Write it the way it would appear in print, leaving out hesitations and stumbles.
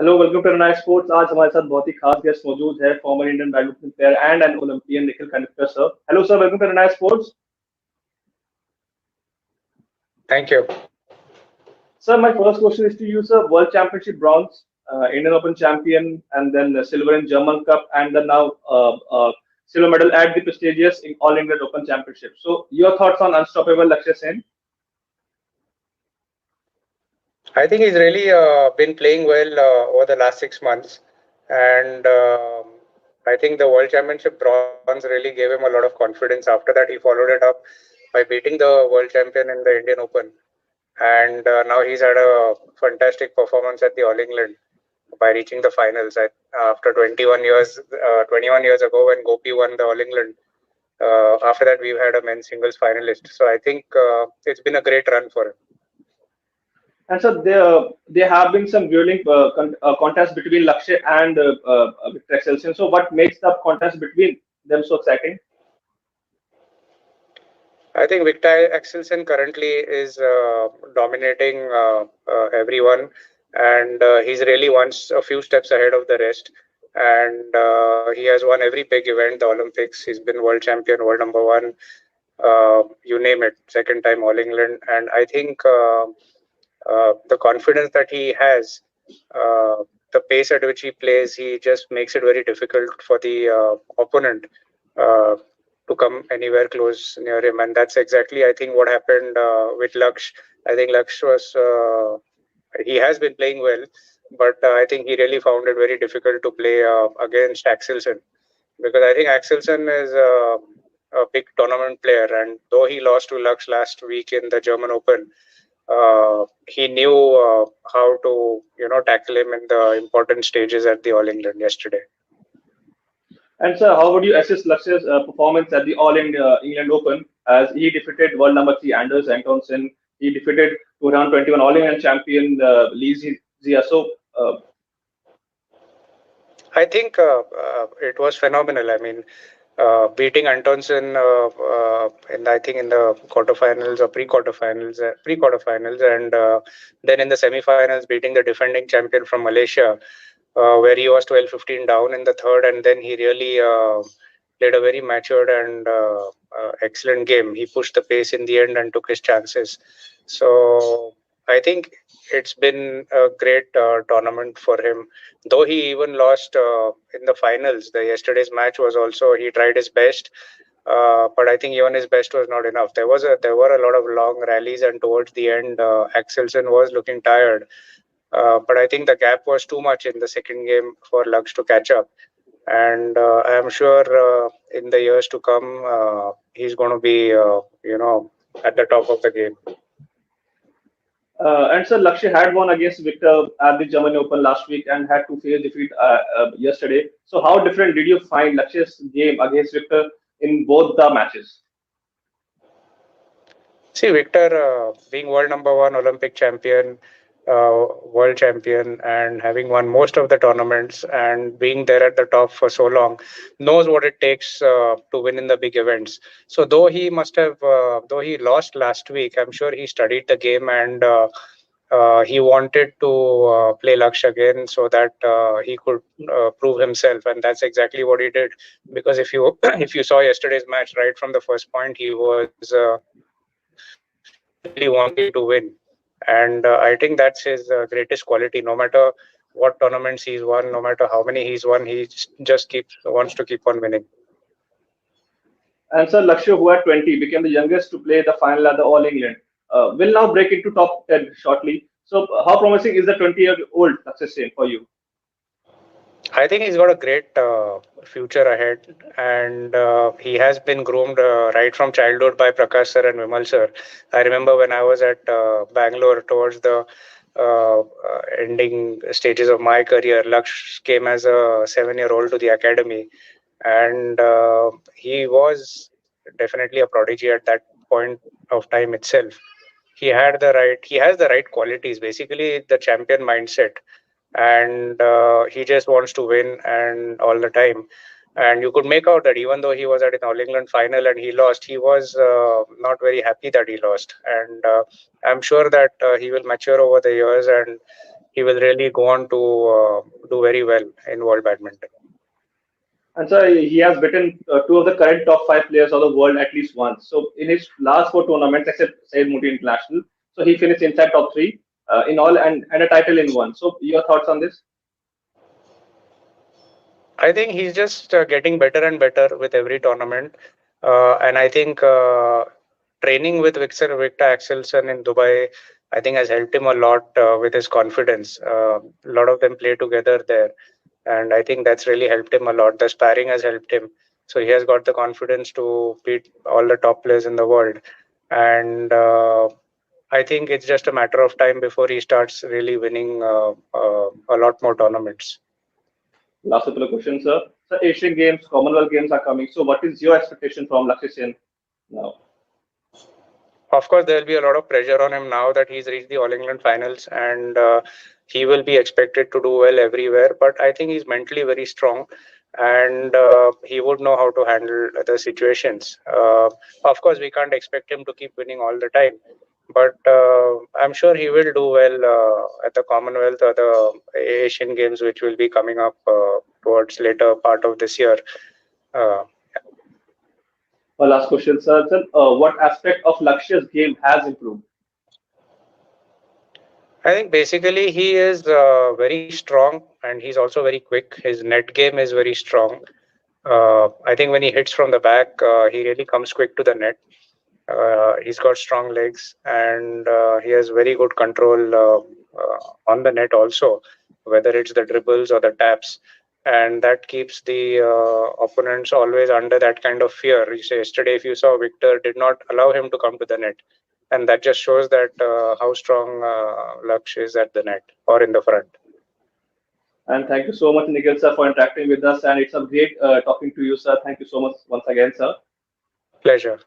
Hello welcome to night sports. आज हमारे साथ बहुत ही खास गेस्ट मौजूद है, former Indian badminton player and an Olympian Nikhil Kanetkar sir. Hello sir, welcome to night sports. Thank you. Sir, my first question is to you, sir. World Championship bronze, Indian Open champion, and then silver in German Cup, and then now silver medal at the prestigious in All England Open Championship. So, your thoughts on unstoppable Lakshya Sen? I think he's really been playing well over the last 6 months, and I think the World Championship bronze really gave him a lot of confidence. After that, he followed it up by beating the world champion in the Indian Open, and now he's had a fantastic performance at the All England by reaching the finals. After 21 years ago when Gopi won the All England. After that, we've had a men's singles finalist. So I think it's been a great run for him. And so there have been some grueling contests between Lakshya and Victor Excelsior. So, what makes the contest between them so exciting? I think Victor Axelsen currently is dominating everyone, and he's really a few steps ahead of the rest. And he has won every big event, the Olympics. He's been world champion, world number one, you name it, second time All England. And I think the confidence that he has, the pace at which he plays, he just makes it very difficult for the opponent to come anywhere close near him. And that's exactly, I think, what happened with Laksh. I think Laksh he has been playing well, but I think he really found it very difficult to play against Axelsen, because I think Axelsen is a big tournament player, and though he lost to Laksh last week in the German Open, he knew how to tackle him in the important stages at the All England yesterday. And sir, how would you assess Lakshya's performance at the All England Open, as he defeated world number three Anders Antonsen, he defeated 2021 All England champion Lee Zia. So, I think it was phenomenal. I mean, beating Antonsen in the quarterfinals or pre-quarterfinals, and then in the semifinals beating the defending champion from Malaysia, where he was 12-15 down in the third, and then he really played a very matured and excellent game. He pushed the pace in the end and took his chances. So I think it's been a great tournament for him. Though he even lost in the finals, the yesterday's match was also, he tried his best, but I think even his best was not enough. There were a lot of long rallies, and towards the end, Axelsen was looking tired. But I think the gap was too much in the second game for Lux to catch up. And I am sure in the years to come, he's going to be, at the top of the game. and sir, Lakshya had won against Victor at the German Open last week and had to face defeat yesterday. So, how different did you find Lakshya's game against Victor in both the matches? See, Victor, being world number one, Olympic champion, world champion, and having won most of the tournaments and being there at the top for so long, knows what it takes to win in the big events. So though he lost last week, I'm sure he studied the game, and he wanted to play Lakshya again so that he could prove himself, and that's exactly what he did. Because if you if you saw yesterday's match, right from the first point, he was really wanting to win. And I think that's his greatest quality. No matter what tournaments he's won, no matter how many he's won, he just wants to keep on winning. And sir, Lakshya, who at 20 became the youngest to play the final at the All England, will now break into top 10 shortly. So, how promising is the 20-year-old Lakshya Sen for you? I think he's got a great future ahead, and he has been groomed right from childhood by Prakash sir and Vimal sir. I remember when I was at Bangalore towards the ending stages of my career, Laksh came as a 7-year-old to the academy, and he was definitely a prodigy at that point of time itself. He has the right qualities, basically the champion mindset, and he just wants to win and all the time. And you could make out that even though he was at an All England final and he lost, he was not very happy that he lost. And I'm sure that he will mature over the years, and he will really go on to do very well in world badminton. And so he has beaten two of the current top five players of the world at least once. So in his last four tournaments, except Said Muti International, so he finished inside top three in all and a title in one. So your thoughts on this? I think he's just getting better and better with every tournament. And I think training with Victor Axelsen in Dubai, I think has helped him a lot with his confidence. A lot of them play together there. And I think that's really helped him a lot. The sparring has helped him. So he has got the confidence to beat all the top players in the world. And I think it's just a matter of time before he starts really winning a lot more tournaments. Last couple of questions, sir. So Asian Games, Commonwealth Games are coming. So what is your expectation from Lakshya Sen now? Of course, there will be a lot of pressure on him now that he's reached the All England finals, and he will be expected to do well everywhere. But I think he's mentally very strong, and he would know how to handle the situations. Of course, we can't expect him to keep winning all the time, but I'm sure he will do well at the Commonwealth or the Asian Games, which will be coming up towards later part of this year. Uh, Last question, sir. Sir, what aspect of Lakshya's game has improved? I think basically he is very strong and he's also very quick. His net game is very strong. I think when he hits from the back, he really comes quick to the net. He's got strong legs and he has very good control on the net also, whether it's the dribbles or the taps. And that keeps the opponents always under that kind of fear. You say yesterday, if you saw Victor did not allow him to come to the net, and that just shows that how strong Laksh is at the net or in the front. And thank you so much, Nikhil, sir, for interacting with us. And it's a great talking to you, sir. Thank you so much once again, sir. Pleasure.